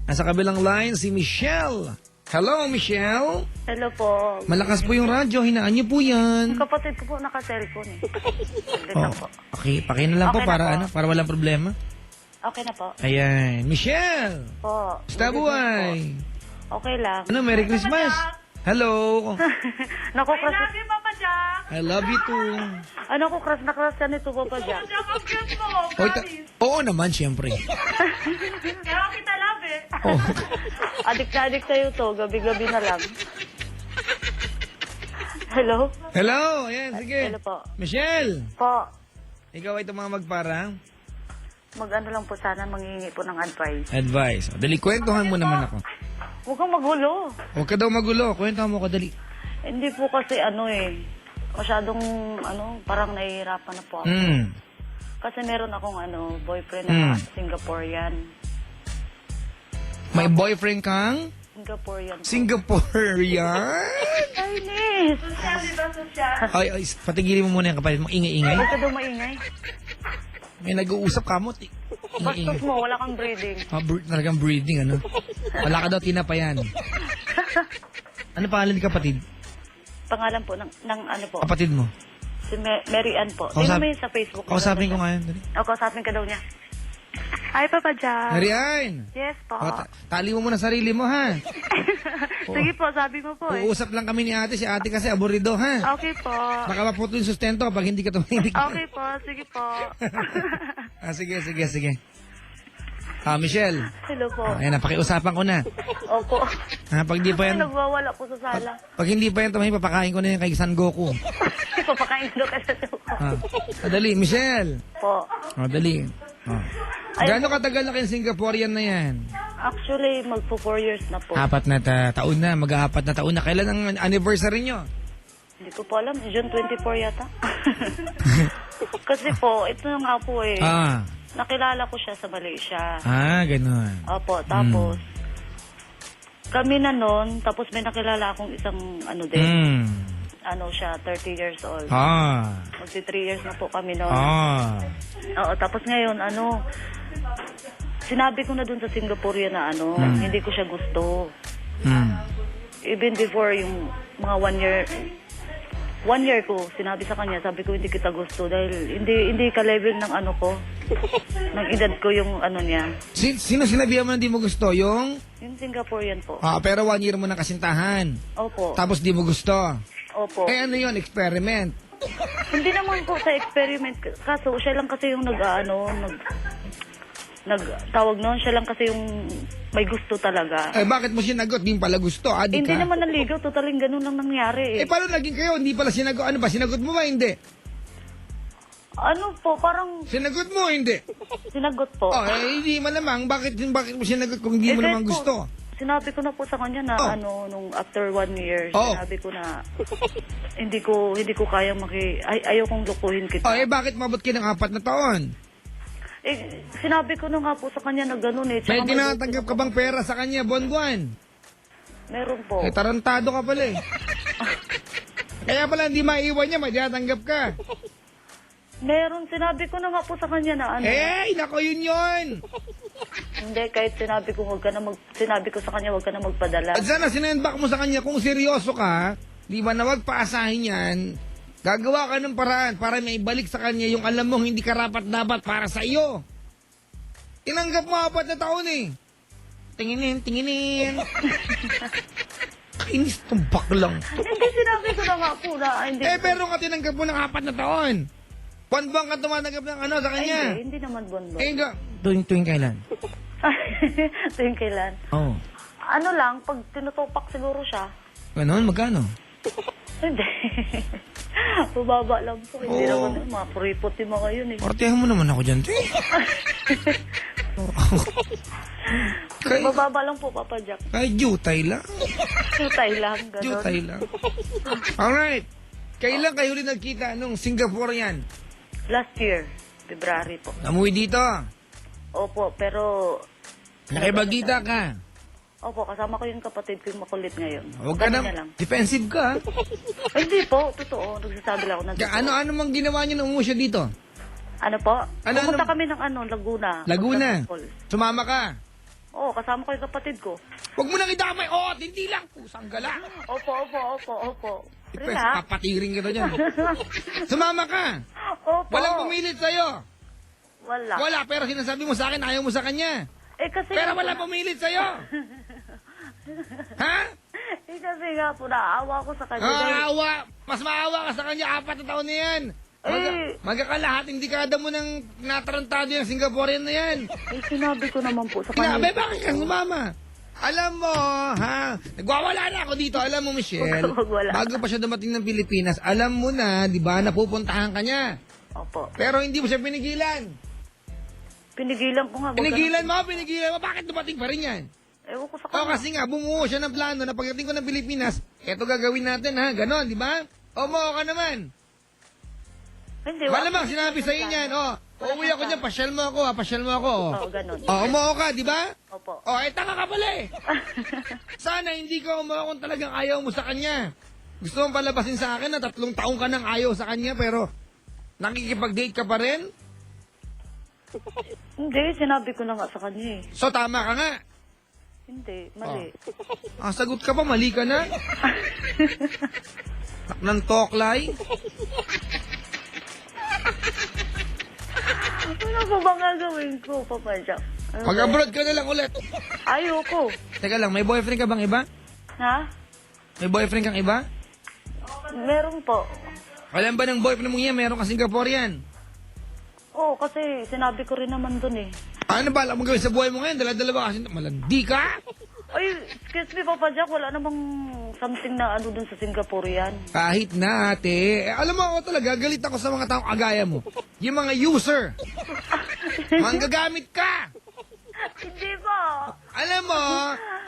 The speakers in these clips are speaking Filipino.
Nasa kabilang line, si Michelle. Hello, Michelle. Hello po. Malakas po yung radyo. Hinaan niyo po yan. Yung kapatid ko po naka-cellphone eh. Saglit Oh, lang po. okay, pakinig na lang po Okay na para po. ano, para walang problema. Okay na po. Ayan. Michelle! Po. Basta buhay! Okay lang. Ano, Merry Christmas! Hello! Naku, crush. Sabi, Papa Jack. I love you too! Ano ko, crush na crush ka nito, Papa Jack. Jack, ang cute mo. Oy, Promise. oo naman, siyempre. Kaya kita love eh. Oh. Adik na adik sa'yo to. Gabi-gabi na lang. Hello? Hello! Ayan, sige. Hello po. Michelle! Po. Ikaw ay tumawag para Mag-ano lang po sana, mangingi po ng advice. advice. Dali, kwentuhan mo naman ako. Huwag kang magulo. Huwag ka daw magulo. Kwentuhan mo ko, dali. Hindi po kasi ano eh. Masyadong parang nahihirapan na po ako. Kasi meron akong boyfriend na Singaporean. May boyfriend kang Singaporean po. Singaporean? Chinese! Sabi ba social? Ay, patigilin mo muna yung kapatid mo. Ingay-ingay. Huwag ka daw maingay. May nag-uusap ka mo. Ingay-ingay. Bastos mo, wala kang breathing. Talagang breathing, ano? Wala ka daw tinapayan. Ano pangalan ni kapatid? Pangalan po ng ano po. Kapatid mo? Si Mary Ann po. Kausap- Sino may sa Facebook? Kausapin ko ngayon. Dali. O, kausapin ka daw niya. Hi, Papa Jack. Marian! Yes po. Tali mo muna sarili mo, ha? Sige po, sabi mo po eh. Uusap lang kami ni ate. Si ate kasi aburido, ha? Okay po. Baka maputo yung sustento pag hindi ka tumingin. Okay po, sige po. Sige. Michelle. Hello po. Ayan, napakiusapan ko na. Opo. Pag di pa yan, Nagwawala po sa sala. pag hindi pa yan tumahin, papakain ko na yan kay San Goku. Papakain daw ka sa suko. Dali, Michelle. Po. Dali. Gaano katagal na kayo Singaporean na yan? Actually, magpo 4 years na po. Apat na taon na, mag-aapat na taon na. Kailan ang anniversary nyo? Hindi ko po alam. June 24 yata. Kasi po, ito nga po eh. Nakilala ko siya sa Malaysia. Ganun. Opo, tapos kami na nun, tapos may nakilala akong isang din. Siya, 30 years old. Magsi 3 years na po kami nun. Oo, tapos ngayon, sinabi ko na dun sa Singaporean na hindi ko siya gusto. Even before yung mga 1 year ko, sinabi sa kanya, sabi ko hindi kita gusto dahil hindi ka level ng ko, ng edad ko yung niya. Sino sinabihan mo na di mo gusto? Yung Singaporean po. pero 1 year mo na kasintahan. Opo. Tapos di mo gusto. Opo. Ano yun? Experiment. Hindi naman po sa experiment. Kaso, siya lang kasi yung tawag noon, siya lang kasi yung may gusto talaga. Bakit mo sinagot? Di mo pala gusto. Di Hindi ka? naman naligaw, totaling ganun lang nangyari eh. Paano naging kayo? Hindi pala sinagot. Ano ba? Sinagot mo ba? Hindi. Ano po, parang Sinagot mo? Hindi. sinagot po. Hindi malamang. Bakit mo sinagot kung hindi mo dahil naman po, gusto? Sinabi ko na po sa kanya na nung after 1 year, Oh. sinabi ko na hindi ko kaya ayaw kong lukuhin kita. Bakit mabot ka ng 4 na taon? Sinabi ko na nga po sa kanya na ganun eh. May Tsaka tinatanggap ka bang pera sa kanya buwan-buwan? Meron po. Tarantado ka pala eh. Kaya pala hindi maiwan niya, may tinatanggap ka. Meron, sinabi ko na nga po sa kanya na Nako yun! Hindi, kahit sinabi ko sa kanya wag ka na magpadala. At sana sinendback mo sa kanya kung seryoso ka, di ba na wag paasahin yan, gagawa ka ng paraan para may ibalik sa kanya yung alam mong hindi karapat-dapat para sa iyo. Tinanggap mo 4 na taon eh. Tinginin. Kainis tong baklang to. Hindi, sinabi ko na nga po na hindi. Pero nga tinanggap mo ng 4 na taon. Buwan-buwan ka tumatanggap ng sa kanya. Hindi naman bondo. Tuwing kailan? Tuwing kailan? Oo. Ano lang, pag tinutupak siguro siya. Ganon, magkano? Hindi. Bubaba lang po. Hindi Oo. naman, mga puripot yung mga yun eh. Partihan mo naman ako dyan, te. Bababa lang po, Papa Jack. Kahit jutay lang. Jutay lang, gano'n. Jutay lang. Alright. Kailan kayo rin nagkita nung Singaporean? Last year, February po. Namuwi dito. Opo, pero... Nakibagita ka. Opo, kasama ko yung kapatid ko yung makulit ngayon. Huwag ka Kanina na, lang. defensive ka. Ay, hindi po, totoo. Nagsasabi lang ako ng totoo. Ano mang ginawa niyo nung umuwi siya dito? Ano po? Ano- Pumunta kami ng Laguna. Laguna. Pagka-Falls. Sumama ka. Oo, kasama ko yung kapatid ko. Huwag mo nang idamay. Oo, hindi lang. Pusang gala. Opo. Ipes, Relax. papatiring kita dyan. Sumama ka. Opo. Walang pumilit sa'yo. Wala. Wala, pero sinasabi mo sa akin, ayaw mo sa kanya. Kasi Pero nga wala po, pumilit sa'yo. Ha? kasi nga po, naawa ko sa kanya. dahil- Awa. Mas maawa ka sa kanya. 4 na taon na yan. Magkakalahat, hindi kada mo ng natarantado yung Singaporean na yan. Sinabi ko naman po sa kanya. Sinabi, bakit ka sumama? Alam mo, ha? Nagwawala na ako dito. Alam mo, Michelle, Huwag wala. bago pa siya dumating ng Pilipinas, alam mo na, di ba, napupuntahan ka niya. Opo. Pero hindi mo siya pinigilan. Pinigilan ko nga. Pinigilan mo. Bakit dumating pa rin yan? Ewan ko sa O kanya. kasi nga, bumuo siya ng plano na pagdating ko ng Pilipinas, eto gagawin natin, ha? Ganon, di ba? O, mo ka naman. Hindi, Malamang sinabi sa inyo yan, uuwi ako dyan, pasyal mo ako, ha? Pasyal mo ako, Oo, ganun. umuo ka, di ba? Opo. Tanga ka pala eh. Sana hindi ka umuo kung talagang ayaw mo sa kanya. Gusto mong palabasin sa akin na 3 taong ka nang ayaw sa kanya, pero nakikipag-date ka pa rin? Hindi, sinabi ko na nga sa kanya eh. So, tama ka nga. Hindi, mali. Sagot ka pa, mali ka na. Ng toklay. Ano ba bang gagawin ko, Papa Jack? Ano ba? Mag-abroad ka na lang ulit. Ayoko. Teka lang, may boyfriend ka bang iba? Ha? May boyfriend kang iba? Meron po. Alam ba ng boyfriend mo yan, meron ka Singaporean? Oo, kasi sinabi ko rin naman dun eh. Ano ba, alam mo gawin sa buhay mo ngayon? Dala-dala ba kasi malandi ka? Ay, excuse me, Papa Jack, wala namang something na ano dun sa Singapore yan. Kahit na, ate. Alam mo ako talaga, galit ako sa mga taong kagaya mo. Yung mga user. Manggagamit ka. Hindi ba? Alam mo,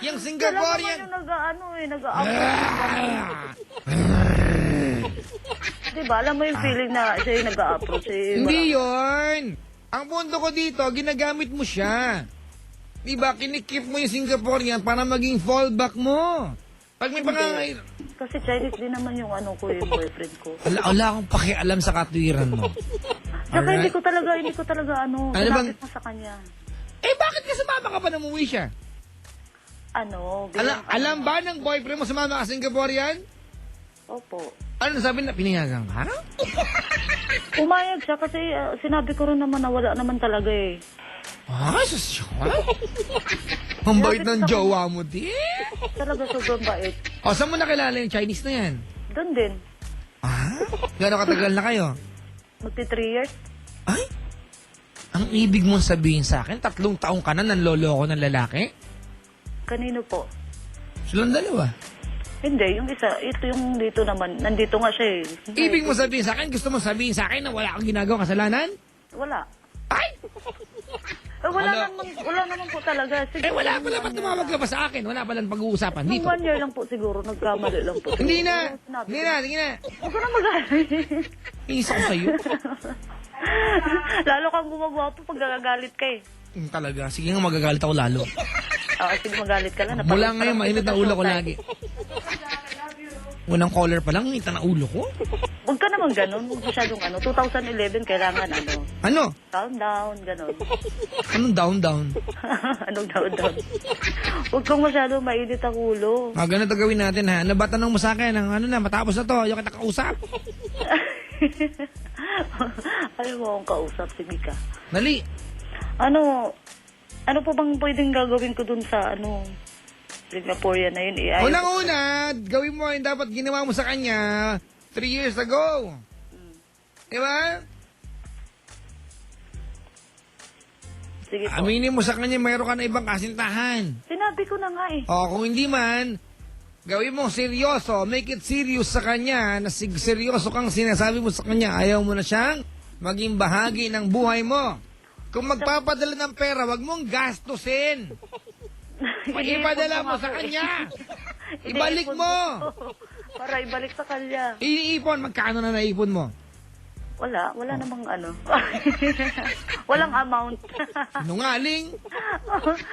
yung Sila Singaporean... naman yung Diba, alam mo yung feeling na siya yung nag-a-approach. Hindi yon. Ang punto ko dito, ginagamit mo siya. Diba, kinikip mo yung Singaporean para maging fallback mo. Pag may pangangailangan... Kasi Chinese din naman yung ano ko, yung boyfriend ko. Wala akong pakialam sa katwiran mo. Saka Alright. hindi ko talaga Ano sinabit bang- mo sa kanya. Bakit ka sumama ka pa na umuwi siya? Alam ba ng boyfriend mo sumama ka Singaporean? Opo. Ano sabi na, pinayagan ka? Umayag siya kasi sinabi ko rin naman na wala naman talaga eh. Sus, ang bait ng jowa mo, di? Talaga sobrang bait. Saan mo nakilala yung Chinese na yan? Doon din. Gano'ng katagal na kayo? Magti 3 years. Ay? Ang ibig mong sabihin sa akin, 3 taong ka na nanloloko ng lalaki? Kanino po? Silang dalawa. Hindi, yung isa, ito yung dito naman. Nandito nga siya eh. Hindi. Ibig mo sabihin sa akin, gusto mo sabihin sa akin na wala kang ginagawang kasalanan? Wala. Ay! Wala naman po talaga. Sige, Wala pa dapat tumawag ka pa sa akin. Wala pa lang pag-uusapan Nung dito. 1 year lang po siguro, nagkamali lang po. Hindi na! Sinabi Hindi ko. na, sige na. Huwag ka na magalit. Iisa ko sa'yo. Lalo kang gumagawa po pag nagagalit ka eh. Talaga. Sige nga, magagalit ako lalo. Sige, magalit ka lang. Mula ngayon, mainit na ulo ko lagi. Unang caller pa lang, mainit na ulo ko. Huwag ka naman ganun. Huwag masyadong 2011, kailangan Ano? calm down, ganun. Anong down? Anong down? Huwag kang masyadong mainit ang ulo. Ganito gawin natin ha. Ano ba tanong mo sa akin? Matapos na to, yung kita kausap. Ayaw mo akong kausap, sige ka. Dali. Ano po bang pwedeng gagawin ko dun sa Singaporean na yun? Unang-una, gawin mo yung dapat ginawa mo sa kanya 3 years ago. Diba? Sige po. Aminin mo sa kanya mayroon ka na ibang kasintahan. Sinabi ko na nga eh. Kung hindi man, gawin mo seryoso, make it serious sa kanya, na seryoso kang sinasabi mo sa kanya, ayaw mo na siyang maging bahagi ng buhay mo. Kung magpapadala ng pera, wag mong gastusin. Ipadala mo sa kanya. Ibalik mo. Para ibalik sa kanya. Iniipon, magkano na naipon mo? Wala namang walang amount. Sinungaling.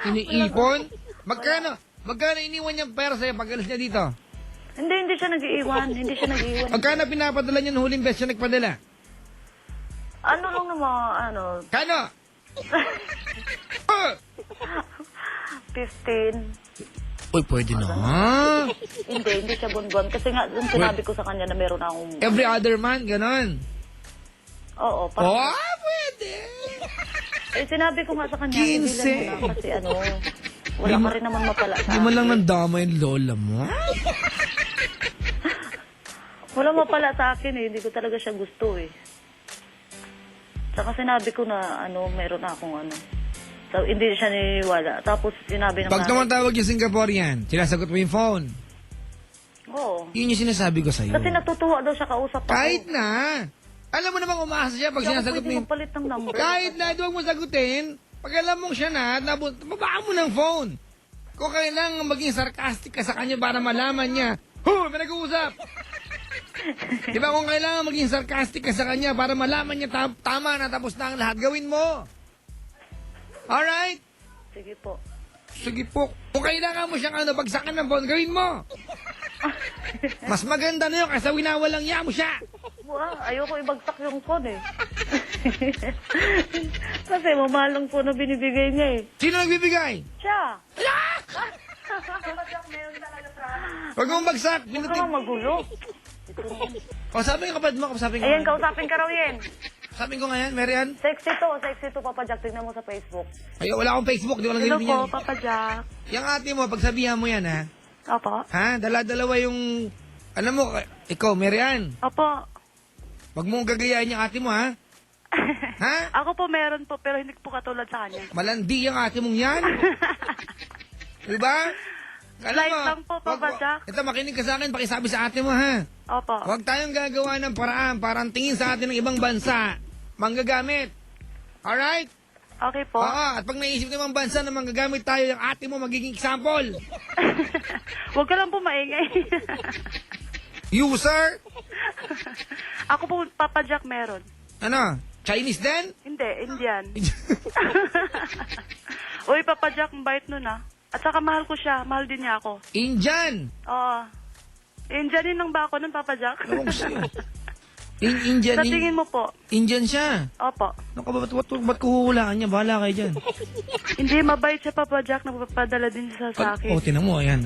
Iniipon. Magkano iniwan niyang pera sa'yo pag alis niya dito? Hindi siya nag-iiwan. Magkano pinapadala niya ng huling beses siya nagpadala? Ano lang naman, Kano? 15. Uy, pwede na. Hindi siya buwan-buwan. Kasi nga, yung sinabi ko sa kanya na meron akong... Every other month, ganon. Oo, parang... Oh, pwede. Eh, sinabi ko nga sa kanya, 15. ibilan mo na kasi wala ka rin naman mapala sa Hindi mo lang nandama yung lola mo. Wala mapala sa akin eh. Hindi ko talaga siya gusto eh. Saka sinabi ko na meron akong So, hindi siya niniwala. Tapos sinabi ng Pag tumatawag yung Singaporean, sinasagot mo yung phone. Oo. Yun yung sinasabi ko sa'yo. Kasi natutuwa daw siya kausap ako. Kahit na. Alam mo namang umaasa siya pag Hindi ako sinasagot mo pwede yung... magpalit ng number. Kahit na, huwag mo sagutin. Pag alam mong siya na, babaan mo ng phone. Kung kailangan maging sarcastic ka sa kanya para malaman niya, may nag-uusap. Di ba kung kailangan maging sarcastic ka sa kanya para malaman niya tama na tapos na ang lahat, gawin mo. Alright? Sige po. Sige po. Kung kailangan mo siyang bagsakan ng phone, gawin mo. Mas maganda na yun kasi winawalang niya mo siya. Ayoko ibagsak yung phone eh. Kasi mamahal lang po na binibigay niya eh. Sino nagbibigay? Siya. Huwag mong bagsak. Huwag ka magulo. Kausapin ka mo. Kausapin ko. Ayan, kausapin ka raw yan. Kausapin ko ngayon, Marian. Sexy to, Papa Jack. Tignan mo sa Facebook. Ay, wala akong Facebook. Di ko lang Hello gawin yan. po, Papa Jack. Yung ate mo, pagsabihan mo yan, ha? Opo. Ha? Dala-dalawa yung... Alam mo, ikaw, Marian. Opo. Wag mong gagayahin yung ate mo, ha? Ha? Ako po meron po, pero hindi po katulad sa kanya. Malandi yung ate mong yan. Diba? Light lang po, Papa Jack. Ito, makinig ka sa akin, pakisabi sa ate mo, ha? Opo. Huwag tayong gagawa ng paraan para ang tingin sa atin ng ibang bansa. Manggagamit. Alright? Okay po. Oo, at pag naisip ng ibang bansa na manggagamit tayo, yung ate mo magiging example. Huwag ka lang po maingay. User? Ako po, Papa Jack, meron. Ano? Chinese din? Hindi, Indian. Uy, Papa Jack, mabait nun ah. At saka mahal ko siya, mahal din niya ako. Indian. Oo. Indian din ang ba ako nun, Papa Jack? Ewan ko sa'yo. Indian. Sa tingin mo po? Indian siya. Opo. Naku, ba't kuhulaan niya? Bahala kayo dyan. Hindi, mabait siya, Papa Jack. Nagpapadala din siya sa akin. Tinan mo, ayan.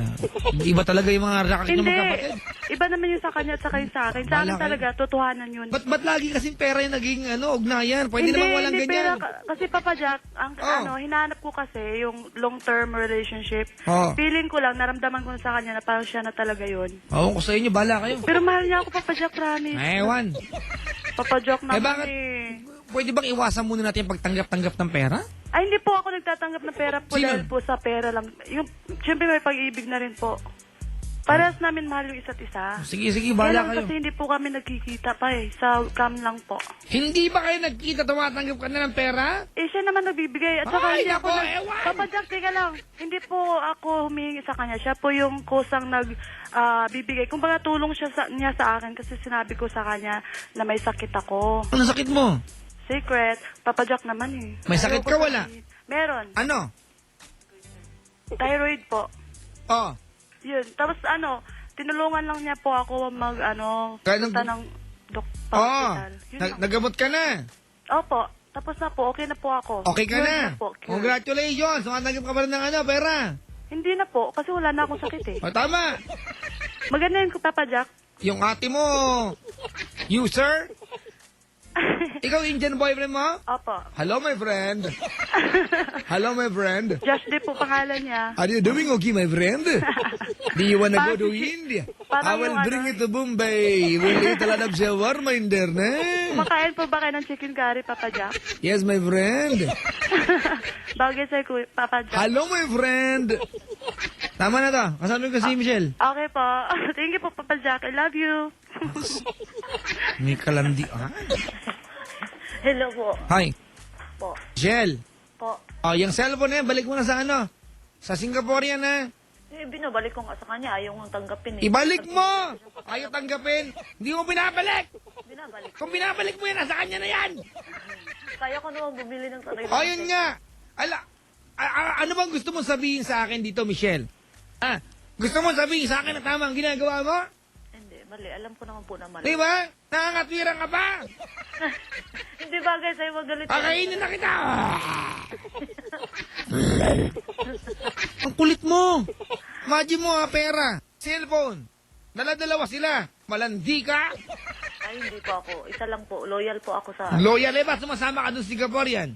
Iba talaga yung mga rakakit ng Hindi. magkapatid. Iba naman yung sa kanya at saka yung sa akin. Sa Bahala akin kayo. talaga, totohanan yun. Ba't lagi kasing pera yung naging ugnayan? Pwede naman walang hindi ganyan. pera. Kasi Papa Jack, ang hinahanap ko kasi yung long-term relationship. Oh. Feeling ko lang, naramdaman ko sa kanya na parang siya na talaga yun. Oo, ko sa inyo, bahala kayo. Pero mahal niya ako, Papa Jack, promise. Ewan. Papa Jack naman bakit? Pwede bang iwasan muna natin yung pagtanggap-tanggap ng pera? Ay, hindi po ako nagtatanggap ng pera po Sino? dahil po sa pera lang. Yung, siyempre may pag-ibig na rin po. Parehas namin mahal yung isa't isa. Sige, Kaya bahala lang kayo. kasi hindi po kami nagkikita pa eh. Sa cam lang po. Hindi ba kayo nagkita, tumatanggap ka na ng pera? Eh, siya naman nagbibigay. At saka Ay, hindi ako nako, ewan! Papa Jack, teka lang. Hindi po ako humihingi sa kanya. Siya po yung kusang bibigay. Kung baga tulong niya sa akin kasi sinabi ko sa kanya na may sakit ako. Ano sakit mo? Secret. Papa Jack naman eh. May sakit ka, Ayoko wala? sabihin. Meron. Ano? Thyroid po. Oh. Yun. Tapos tinulungan lang niya po ako Kaya punta ng hospital. Yun lang. Nagamot ka na. Opo. Tapos na po. Okay na po ako. Okay ka Cured na. po. Cured. Congratulations. Tumatanggap ka pa rin ng pera. Hindi na po. Kasi wala na akong sakit eh. O, tama. Maganda yun ko, Papa Jack. Yung ate mo, user? Ikaw, Indian boyfriend mo? Opo. Hello, my friend. Hello, my friend. Josh D po pangalan niya. Are you doing okay, my friend? Do you wanna go to Parang India? parang I will yung bring you to Bombay. We'll eat a lot of shawarma in there, na? Kumakain po ba kayo ng chicken curry, Papa Jack? Yes, my friend. Bagay sa'yo, Papa Jack. Hello, my friend. Tama na to. Kasama ko si Michelle. Okay po. Thank you po, Papa Jack. I love you. May kalandi. Hello po. Hi, Po. Michelle. Po. Oh, yung cellphone na yan, balik mo na sa sa Singapore yan, ha? Binabalik ko nga sa kanya. Ayaw nga tanggapin eh. Ibalik mo! Ayaw tanggapin. Hindi mo binabalik. Binabalik. Kung binabalik mo yan, nasa kanya na yan. Kaya ko naman bumili ng sarili. O, yun nga. Ano bang gusto mong sabihin sa akin dito, Michelle? Gusto mong sabihin sa akin na tama ang ginagawa mo? Hindi. Mali, alam ko naman po na mali. Di ba? Nangangatwiran ka pa. Hindi bagay sa'yo magalit. Kakainin na kita. Ang kulit mo. Imagine mo pera, cellphone. Dala-dalawa sila. Malandi ka. Ay, hindi po ako. Isa lang po. Loyal po ako sa... Loyal ba? Sumasama ka doon sa Singaporean.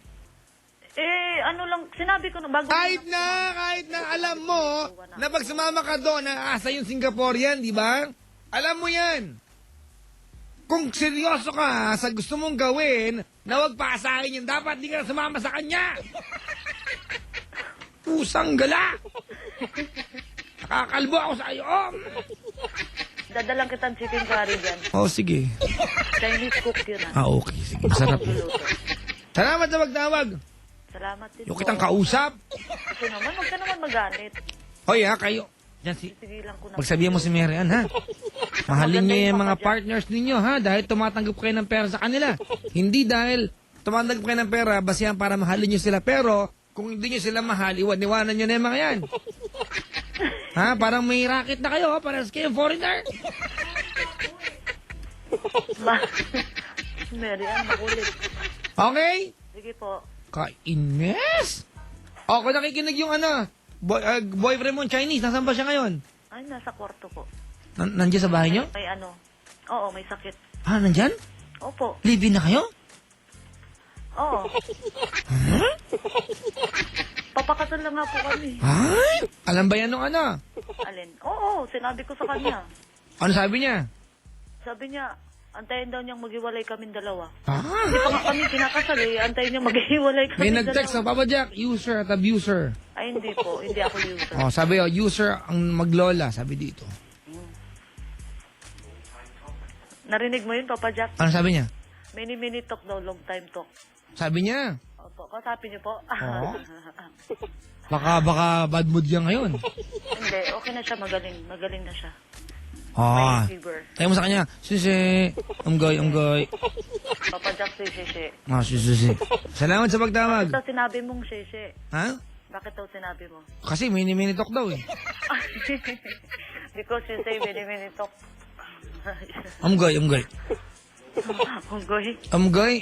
Ano lang, sinabi ko na bago... Kahit na alam mo na pag sumama ka doon, naasa yung Singaporean, di ba? Alam mo yan. Kung seryoso ka sa gusto mong gawin, na huwag paasahin yun, dapat di ka na sumama sa kanya. Pusang gala. Nakakalbo ako sa iyo. Dadalang kitang chicken curry dyan. Oh, sige. Chinese cook yun Okay, sige. Masarap. Luluto. Salamat sa magtawag. Salamat din Yung kitang kausap. Kasi naman, huwag ka naman magalit. Hoy kayo. Diyan Sige lang ko na. Pagsabihan mo si Mary Ann, ha? Mahalin niyo yung mga partners ninyo, ha? Dahil tumatanggap kayo ng pera sa kanila. Hindi dahil tumatanggap kayo ng pera, basihan para mahalin niyo sila. Pero, kung hindi niyo sila mahal, iwan-iwanan niyo na yung mga yan. Ha? Parang may racket na kayo, ha? Parang kayo foreigner. Mary Ann, makulit. Okay? Sige po. Kainis! O, kung nakikinig yung boyfriend mo Chinese, nasaan ba siya ngayon? Ay, nasa kwarto po. Nandiyan sa bahay niyo? May Oo, may sakit. Ah, nandyan? Opo. Live-in na kayo? Oo. Papakasal lang nga po kami. Ay! Alam ba yan nung ano? Alin? Oo, sinabi ko sa kanya. Ano sabi niya? Sabi niya, antayin daw niyang maghiwalay kaming dalawa. Ah! Hindi pa nga kami kinakasal eh. Antayin niyang maghiwalay May kaming nag-text sa dalawa. Papa Jack, user at abuser. Ay, hindi po. Hindi ako user. Oh, sabi user ang maglola, sabi dito. Narinig mo yun, Papa Jack? Ano sabi niya? Mini-mini talk daw, long time talk. Sabi niya, Opo, kausapin niyo po. Oo. baka bad mood yan ngayon. Hindi, okay na siya, magaling. Magaling na siya. Ah, May fever. tayo mo sa kanya, Susi, umgoy. Papa Jack, si. Ah, Susi. Salamat sa pagtawag. Bakit daw sinabi mong sisi? Ha? Bakit daw sinabi mo? Kasi mini-mini talk daw eh. Because you say mini-mini talk. Umgoy. Unggoy. Umgoy.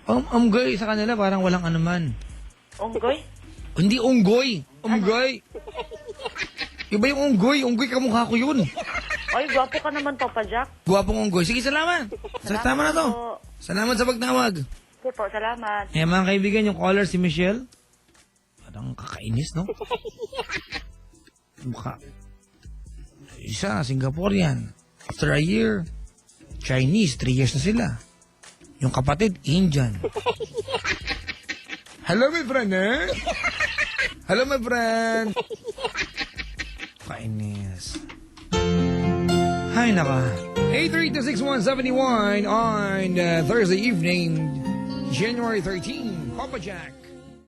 Umgoy sa kanila parang walang anuman. Unggoy? Hindi unggoy. Umgoy. Iba yung unggoy. Unggoy kamukha ko yun. Ay, gwapo ka naman, Papa Jack. Guwapong unggoy. Sige, salamat. Tama na to. po. Salamat sa pagtawag. Sige po, salamat. Eh, mga kaibigan, yung caller si Michelle. Parang kakainis, no? Mukha. Isa, Singaporean. After a year, Chinese, 3 years na sila. Yung kapatid, Indian. Hello, my friend, eh? Hello, my friend. Kainis. Hay naka. 8326171 on Thursday evening, January 13. Papa Jack.